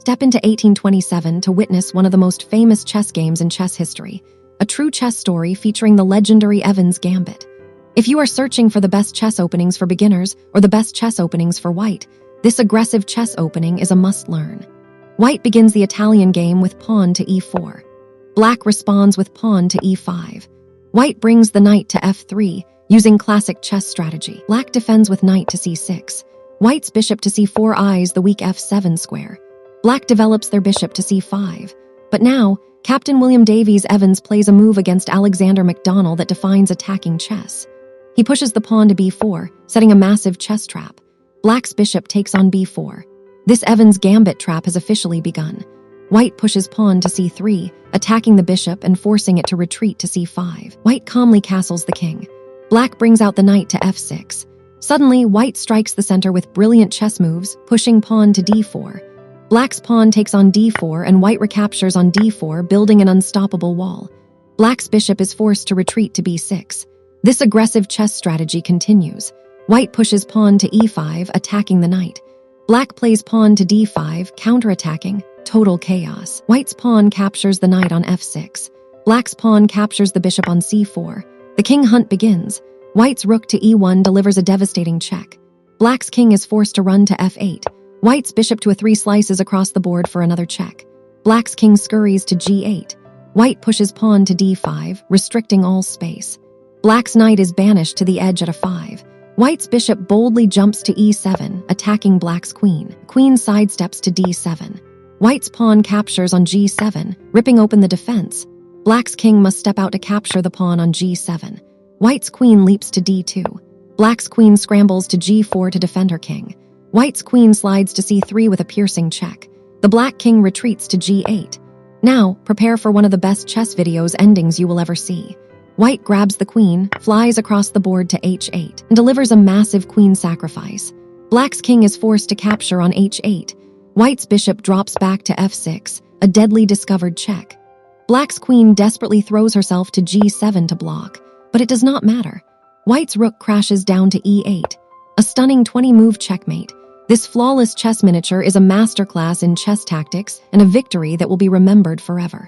Step into 1827 to witness one of the most famous chess games in chess history, a true chess story featuring the legendary Evans Gambit. If you are searching for the best chess openings for beginners or the best chess openings for white, this aggressive chess opening is a must-learn. White begins the Italian game with pawn to e4. Black responds with pawn to e5. White brings the knight to f3, using classic chess strategy. Black defends with knight to c6. White's bishop to c4 eyes the weak f7 square. Black develops their bishop to c5. But now, Captain William Davies Evans plays a move against Alexander McDonnell that defines attacking chess. He pushes the pawn to b4, setting a massive chess trap. Black's bishop takes on b4. This Evans Gambit trap has officially begun. White pushes pawn to c3, attacking the bishop and forcing it to retreat to c5. White calmly castles the king. Black brings out the knight to f6. Suddenly, White strikes the center with brilliant chess moves, pushing pawn to d4. Black's pawn takes on d4 and White recaptures on d4, building an unstoppable wall. Black's bishop is forced to retreat to b6. This aggressive chess strategy continues. White pushes pawn to e5, attacking the knight. Black plays pawn to d5, counterattacking. Total chaos. White's pawn captures the knight on f6. Black's pawn captures the bishop on c4. The king hunt begins. White's rook to e1 delivers a devastating check. Black's king is forced to run to f8. White's bishop to a3 slices across the board for another check. Black's king scurries to g8. White pushes pawn to d5, restricting all space. Black's knight is banished to the edge at a5. White's bishop boldly jumps to e7, attacking Black's queen. Queen sidesteps to d7. White's pawn captures on g7, ripping open the defense. Black's king must step out to capture the pawn on g7. White's queen leaps to d2. Black's queen scrambles to g4 to defend her king. White's queen slides to c3 with a piercing check. The black king retreats to g8. Now, prepare for one of the best chess videos endings you will ever see. White grabs the queen, flies across the board to h8, and delivers a massive queen sacrifice. Black's king is forced to capture on h8. White's bishop drops back to f6, a deadly discovered check. Black's queen desperately throws herself to g7 to block, but it does not matter. White's rook crashes down to e8. A stunning 20-move checkmate. This flawless chess miniature is a masterclass in chess tactics and a victory that will be remembered forever.